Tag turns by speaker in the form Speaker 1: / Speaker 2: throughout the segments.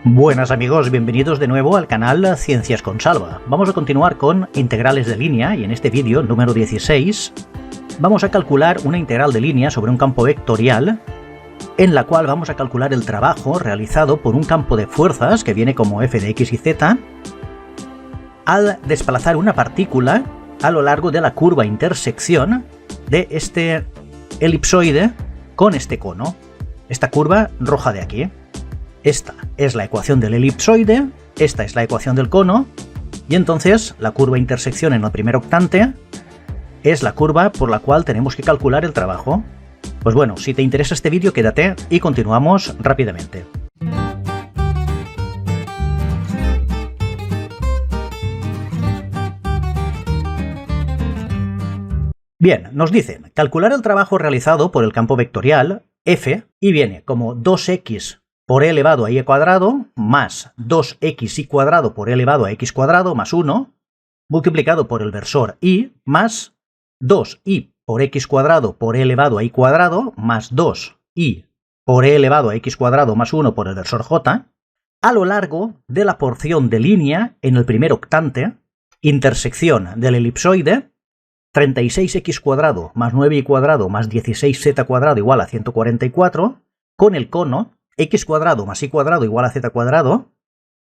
Speaker 1: Buenas amigos, bienvenidos de nuevo al canal Ciencias con Salva. Vamos a continuar con integrales de línea y en este vídeo, número 16, vamos a calcular una integral de línea sobre un campo vectorial en la cual vamos a calcular el trabajo realizado por un campo de fuerzas que viene como f de x y z al desplazar una partícula a lo largo de la curva intersección de este elipsoide con este cono, esta curva roja de aquí. Esta es la ecuación del elipsoide, esta es la ecuación del cono, y entonces la curva intersección en el primer octante es la curva por la cual tenemos que calcular el trabajo. Pues bueno, si te interesa este vídeo, quédate y continuamos rápidamente. Bien, nos dicen calcular el trabajo realizado por el campo vectorial f y viene como 2x por e elevado a y cuadrado más 2xy cuadrado por e elevado a x cuadrado más 1 multiplicado por el versor y más 2y por x cuadrado por e elevado a y cuadrado más 2y por e elevado a x cuadrado más 1 por el versor j a lo largo de la porción de línea en el primer octante, intersección del elipsoide, 36x cuadrado más 9y cuadrado más 16z cuadrado igual a 144, con el cono x cuadrado más y cuadrado igual a z cuadrado,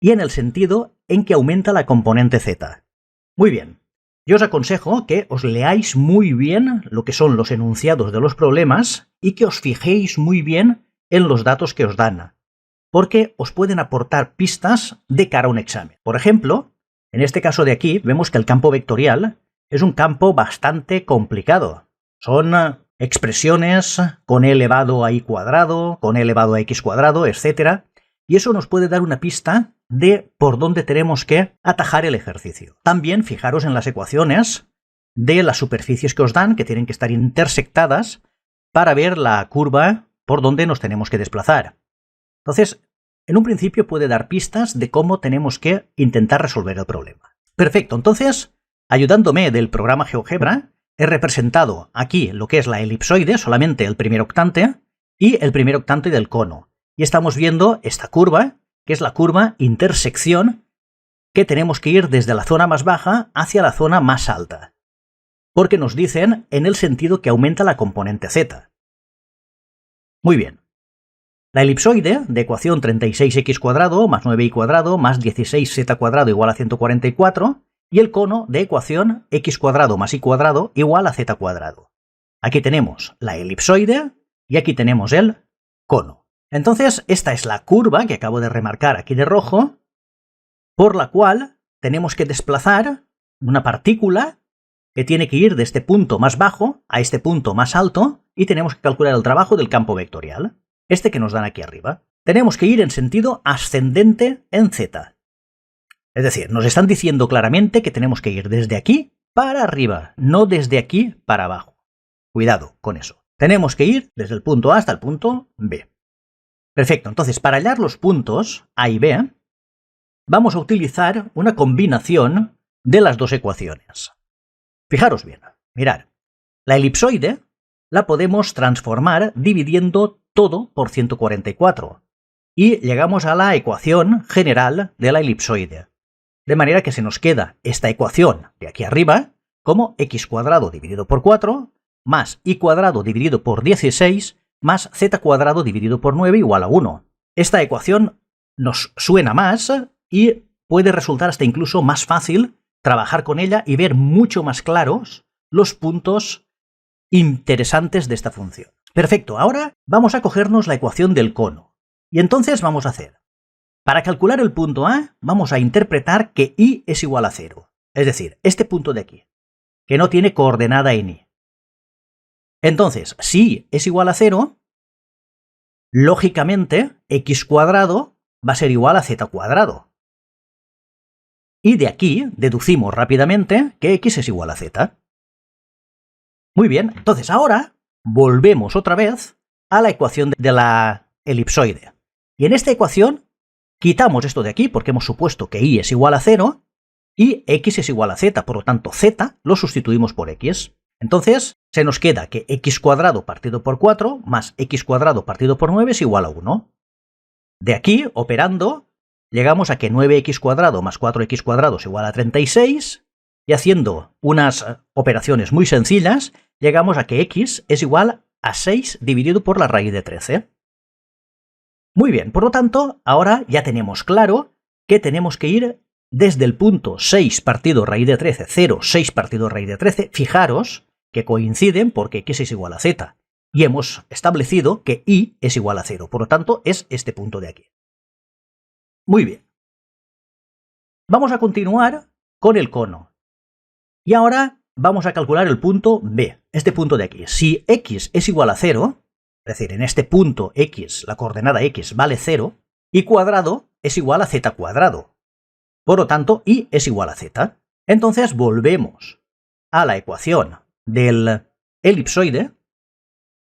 Speaker 1: y en el sentido en que aumenta la componente z. Muy bien, yo os aconsejo que os leáis muy bien lo que son los enunciados de los problemas y que os fijéis muy bien en los datos que os dan, porque os pueden aportar pistas de cara a un examen. Por ejemplo, en este caso de aquí vemos que el campo vectorial es un campo bastante complicado. Son expresiones con e elevado a y cuadrado, con e elevado a x cuadrado, etc. Y eso nos puede dar una pista de por dónde tenemos que atajar el ejercicio. También fijaros en las ecuaciones de las superficies que os dan, que tienen que estar intersectadas para ver la curva por donde nos tenemos que desplazar. Entonces, en un principio puede dar pistas de cómo tenemos que intentar resolver el problema. Perfecto, entonces, ayudándome del programa GeoGebra, he representado aquí lo que es la elipsoide, solamente el primer octante, y el primer octante del cono. Y estamos viendo esta curva, que es la curva intersección, que tenemos que ir desde la zona más baja hacia la zona más alta. Porque nos dicen en el sentido que aumenta la componente z. Muy bien. La elipsoide de ecuación 36x cuadrado más 9y cuadrado más 16z cuadrado igual a 144, y el cono de ecuación x cuadrado más y cuadrado igual a z cuadrado. Aquí tenemos la elipsoide y aquí tenemos el cono. Entonces, esta es la curva que acabo de remarcar aquí de rojo, por la cual tenemos que desplazar una partícula que tiene que ir de este punto más bajo a este punto más alto y tenemos que calcular el trabajo del campo vectorial, este que nos dan aquí arriba. Tenemos que ir en sentido ascendente en z. Es decir, nos están diciendo claramente que tenemos que ir desde aquí para arriba, no desde aquí para abajo. Cuidado con eso. Tenemos que ir desde el punto A hasta el punto B. Perfecto, entonces para hallar los puntos A y B, vamos a utilizar una combinación de las dos ecuaciones. Fijaros bien, mirad, la elipsoide la podemos transformar dividiendo todo por 144 y llegamos a la ecuación general de la elipsoide. De manera que se nos queda esta ecuación de aquí arriba como x cuadrado dividido por 4 más y cuadrado dividido por 16 más z cuadrado dividido por 9 igual a 1. Esta ecuación nos suena más y puede resultar hasta incluso más fácil trabajar con ella y ver mucho más claros los puntos interesantes de esta función. Perfecto, ahora vamos a cogernos la ecuación del cono. Y entonces vamos a hacer, para calcular el punto A, vamos a interpretar que y es igual a 0. Es decir, este punto de aquí, que no tiene coordenada en y. Entonces, si y es igual a 0, lógicamente, x cuadrado va a ser igual a z cuadrado. Y de aquí deducimos rápidamente que x es igual a z. Muy bien, entonces ahora volvemos otra vez a la ecuación de la elipsoide. Y en esta ecuación quitamos esto de aquí porque hemos supuesto que y es igual a 0 y x es igual a z, por lo tanto z lo sustituimos por x. Entonces se nos queda que x cuadrado partido por 4 más x cuadrado partido por 9 es igual a 1. De aquí, operando, llegamos a que 9x² más 4x² es igual a 36, y haciendo unas operaciones muy sencillas, llegamos a que x es igual a 6 dividido por la raíz de 13. Muy bien, por lo tanto, ahora ya tenemos claro que tenemos que ir desde el punto 6 partido raíz de 13, 0, 6 partido raíz de 13. Fijaros que coinciden porque x es igual a z. Y hemos establecido que y es igual a 0. Por lo tanto, es este punto de aquí. Muy bien. Vamos a continuar con el cono. Y ahora vamos a calcular el punto B, este punto de aquí. Si x es igual a 0, es decir, en este punto x, la coordenada x vale 0, y cuadrado es igual a z cuadrado. Por lo tanto, y es igual a z. Entonces volvemos a la ecuación del elipsoide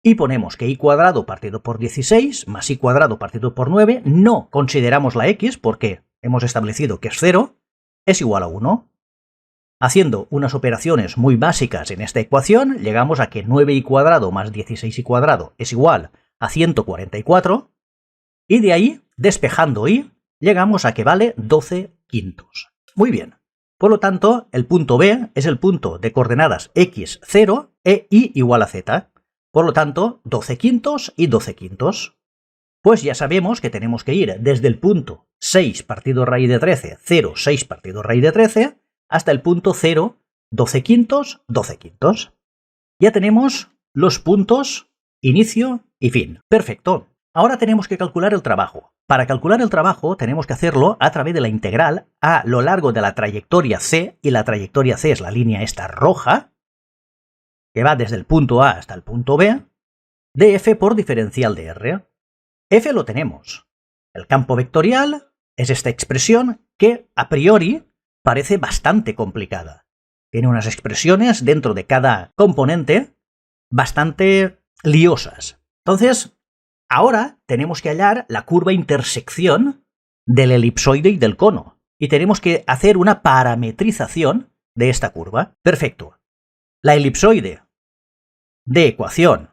Speaker 1: y ponemos que y cuadrado partido por 16 más y cuadrado partido por 9, no consideramos la x porque hemos establecido que es 0, es igual a 1. Haciendo unas operaciones muy básicas en esta ecuación, llegamos a que 9y cuadrado más 16y cuadrado es igual a 144, y de ahí, despejando y, llegamos a que vale 12 quintos. Muy bien. Por lo tanto, el punto B es el punto de coordenadas x, 0 e y igual a z. Por lo tanto, 12 quintos y 12 quintos. Pues ya sabemos que tenemos que ir desde el punto 6 partido raíz de 13, 0, 6 partido raíz de 13, hasta el punto 0, 12 quintos, 12 quintos. Ya tenemos los puntos inicio y fin. Perfecto. Ahora tenemos que calcular el trabajo. Para calcular el trabajo tenemos que hacerlo a través de la integral a lo largo de la trayectoria C, y la trayectoria C es la línea esta roja, que va desde el punto A hasta el punto B, de f por diferencial de r. F lo tenemos. El campo vectorial es esta expresión que a priori parece bastante complicada. Tiene unas expresiones dentro de cada componente bastante liosas. Entonces, ahora tenemos que hallar la curva intersección del elipsoide y del cono. Y tenemos que hacer una parametrización de esta curva. Perfecto. La elipsoide de ecuación,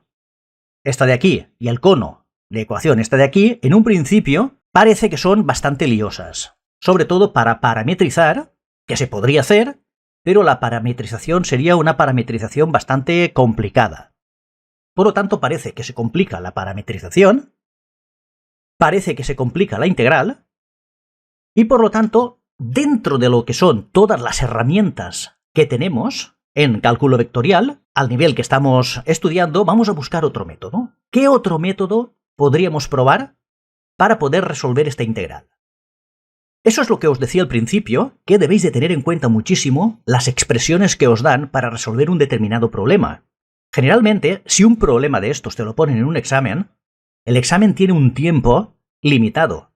Speaker 1: esta de aquí, y el cono de ecuación, esta de aquí, en un principio parece que son bastante liosas. Sobre todo para parametrizar, que se podría hacer, pero la parametrización sería una parametrización bastante complicada. Por lo tanto, parece que se complica la parametrización, parece que se complica la integral, y por lo tanto, dentro de lo que son todas las herramientas que tenemos en cálculo vectorial, al nivel que estamos estudiando, vamos a buscar otro método. ¿Qué otro método podríamos probar para poder resolver esta integral? Eso es lo que os decía al principio, que debéis de tener en cuenta muchísimo las expresiones que os dan para resolver un determinado problema. Generalmente, si un problema de estos te lo ponen en un examen, el examen tiene un tiempo limitado.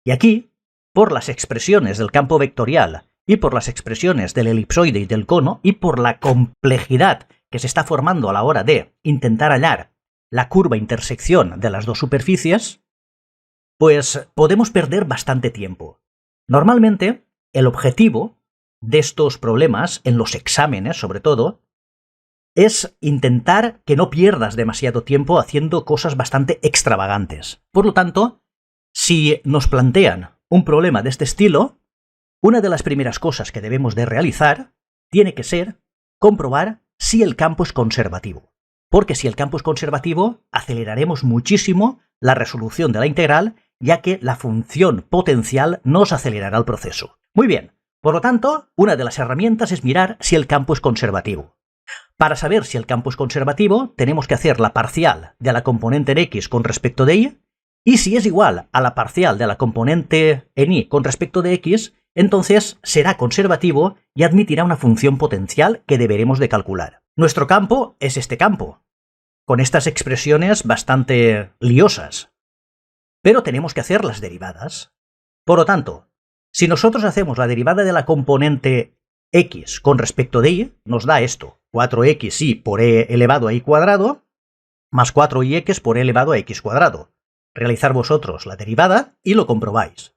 Speaker 1: Y aquí, por las expresiones del campo vectorial y por las expresiones del elipsoide y del cono, y por la complejidad que se está formando a la hora de intentar hallar la curva intersección de las dos superficies, pues podemos perder bastante tiempo. Normalmente, el objetivo de estos problemas, en los exámenes sobre todo, es intentar que no pierdas demasiado tiempo haciendo cosas bastante extravagantes. Por lo tanto, si nos plantean un problema de este estilo, una de las primeras cosas que debemos de realizar tiene que ser comprobar si el campo es conservativo. Porque si el campo es conservativo, aceleraremos muchísimo la resolución de la integral, ya que la función potencial nos acelerará el proceso. Muy bien, por lo tanto, una de las herramientas es mirar si el campo es conservativo. Para saber si el campo es conservativo, tenemos que hacer la parcial de la componente en x con respecto de y, y si es igual a la parcial de la componente en y con respecto de x, entonces será conservativo y admitirá una función potencial que deberemos de calcular. Nuestro campo es este campo, con estas expresiones bastante liosas. Pero tenemos que hacer las derivadas. Por lo tanto, si nosotros hacemos la derivada de la componente x con respecto de y, nos da esto, 4xy por e elevado a y cuadrado, más 4yx por e elevado a x cuadrado. Realizar vosotros la derivada y lo comprobáis.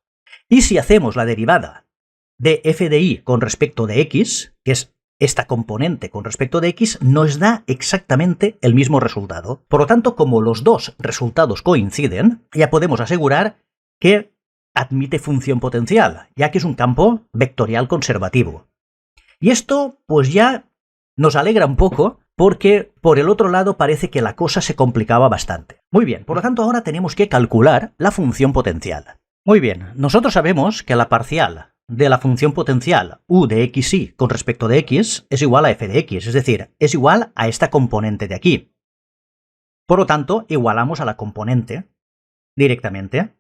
Speaker 1: Y si hacemos la derivada de f de y con respecto de x, que es esta componente con respecto de x, nos da exactamente el mismo resultado. Por lo tanto, como los dos resultados coinciden, ya podemos asegurar que admite función potencial, ya que es un campo vectorial conservativo. Y esto pues ya nos alegra un poco, porque por el otro lado parece que la cosa se complicaba bastante. Muy bien, por lo tanto ahora tenemos que calcular la función potencial. Muy bien, nosotros sabemos que la parcial de la función potencial u de xy con respecto de x es igual a f de x, es decir, es igual a esta componente de aquí. Por lo tanto, igualamos a la componente directamente.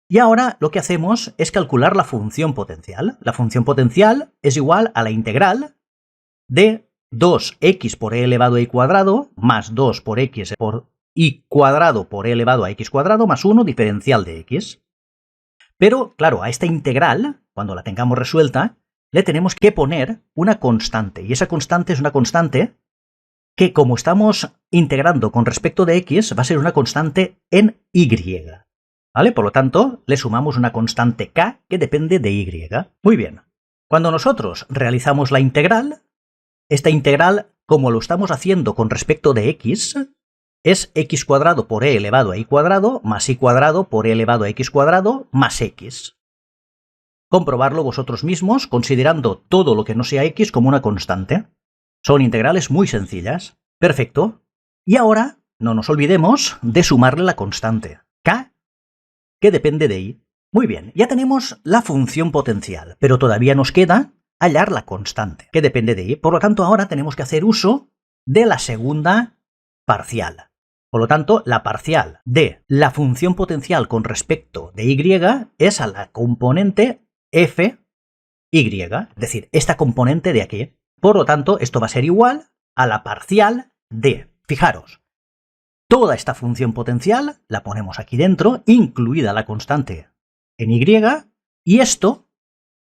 Speaker 1: Y ahora lo que hacemos es calcular la función potencial. La función potencial es igual a la integral de 2x por e elevado a y cuadrado más 2 por x por y cuadrado por e elevado a x cuadrado más 1 diferencial de x. Pero, claro, a esta integral, cuando la tengamos resuelta, le tenemos que poner una constante. Y esa constante es una constante que, como estamos integrando con respecto de x, va a ser una constante en y. ¿Vale? Por lo tanto, le sumamos una constante k que depende de y. Muy bien. Cuando nosotros realizamos la integral, esta integral, como lo estamos haciendo con respecto de x, es x cuadrado por e elevado a y cuadrado más y cuadrado por e elevado a x cuadrado más x. Comprobarlo vosotros mismos considerando todo lo que no sea x como una constante. Son integrales muy sencillas. Perfecto. Y ahora no nos olvidemos de sumarle la constante k, que depende de y. Muy bien, ya tenemos la función potencial, pero todavía nos queda hallar la constante, que depende de y. Por lo tanto, ahora tenemos que hacer uso de la segunda parcial. Por lo tanto, la parcial de la función potencial con respecto de y es a la componente f y, es decir, esta componente de aquí. Por lo tanto, esto va a ser igual a la parcial de, fijaros, toda esta función potencial la ponemos aquí dentro, incluida la constante en y, y esto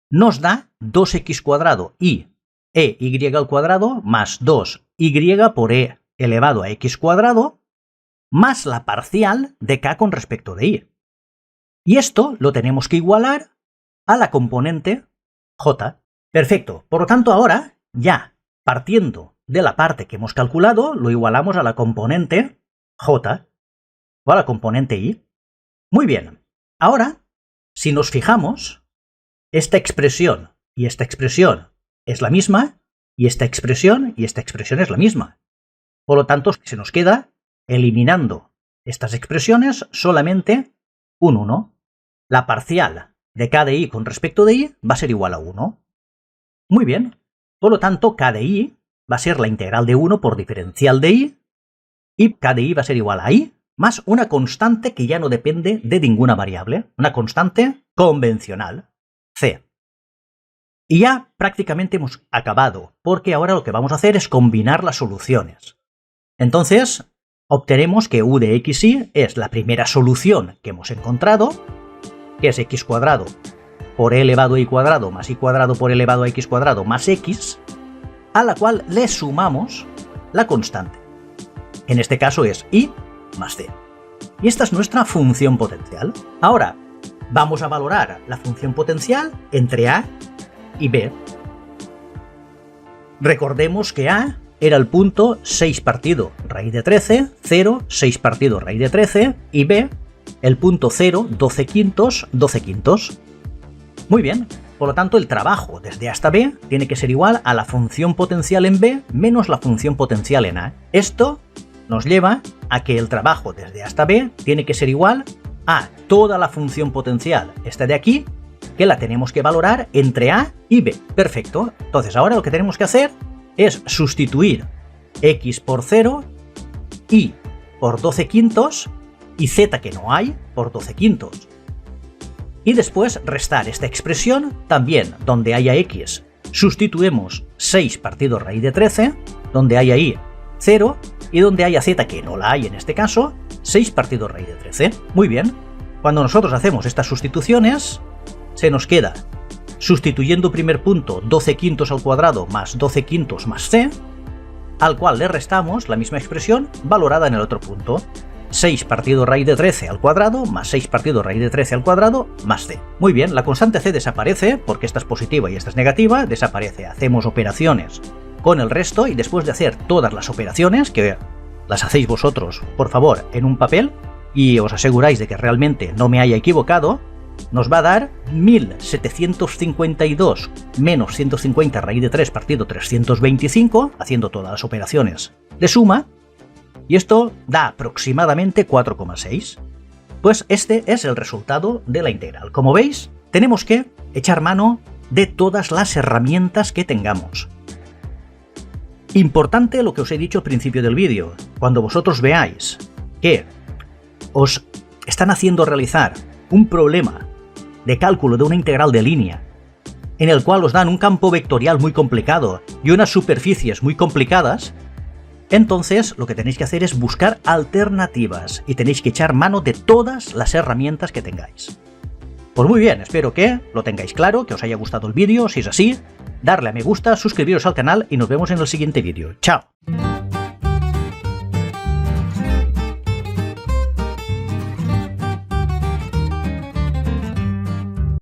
Speaker 1: nos da 2x cuadrado y y al cuadrado más 2y por e elevado a x cuadrado más la parcial de k con respecto de y. Y esto lo tenemos que igualar a la componente j. Perfecto. Por lo tanto, ahora, ya partiendo de la parte que hemos calculado, lo igualamos a la componente j o a la componente y. Muy bien. Ahora, si nos fijamos, esta expresión y esta expresión es la misma, y esta expresión es la misma. Por lo tanto, se nos queda, eliminando estas expresiones, solamente un 1. La parcial de k de y con respecto de y va a ser igual a 1. Muy bien. Por lo tanto, k de y va a ser la integral de 1 por diferencial de y k de y va a ser igual a y más una constante que ya no depende de ninguna variable, una constante convencional, c. Y ya prácticamente hemos acabado, porque ahora lo que vamos a hacer es combinar las soluciones. Entonces, obtenemos que u de xy es la primera solución que hemos encontrado, que es x cuadrado por e elevado a y cuadrado más y cuadrado por e elevado a x cuadrado más x, a la cual le sumamos la constante. En este caso es y más c. Y esta es nuestra función potencial. Ahora, vamos a valorar la función potencial entre a y b. Recordemos que a era el punto 6 partido raíz de 13, 0, 6 partido raíz de 13, y b, el punto 0, 12 quintos, 12 quintos. Muy bien, por lo tanto el trabajo desde A hasta b tiene que ser igual a la función potencial en b menos la función potencial en a. Esto nos lleva a que el trabajo desde A hasta b tiene que ser igual a toda la función potencial, esta de aquí, que la tenemos que valorar entre a y b. Perfecto, entonces ahora lo que tenemos que hacer es sustituir x por 0, y por 12 quintos, y z que no hay por 12 quintos. Y después restar esta expresión también donde haya x. Sustituimos 6 partido raíz de 13, donde haya y 0, y donde haya z que no la hay en este caso, 6 partido raíz de 13. Muy bien, cuando nosotros hacemos estas sustituciones, se nos queda, sustituyendo primer punto 12 quintos al cuadrado más 12 quintos más c, al cual le restamos la misma expresión valorada en el otro punto, 6 partido raíz de 13 al cuadrado más 6 partido raíz de 13 al cuadrado más c. Muy bien, la constante c desaparece, porque esta es positiva y esta es negativa, desaparece. Hacemos operaciones con el resto y después de hacer todas las operaciones, que las hacéis vosotros, por favor, en un papel, y os aseguráis de que realmente no me haya equivocado, nos va a dar 1752 menos 150 raíz de 3 partido 325, haciendo todas las operaciones de suma, y esto da aproximadamente 4,6. Pues este es el resultado de la integral. Como veis, tenemos que echar mano de todas las herramientas que tengamos. Importante lo que os he dicho al principio del vídeo. Cuando vosotros veáis que os están haciendo realizar un problema de cálculo de una integral de línea, en el cual os dan un campo vectorial muy complicado y unas superficies muy complicadas, entonces lo que tenéis que hacer es buscar alternativas y tenéis que echar mano de todas las herramientas que tengáis. Pues muy bien, espero que lo tengáis claro, que os haya gustado el vídeo. Si es así, darle a me gusta, suscribiros al canal y nos vemos en el siguiente vídeo. ¡Chao!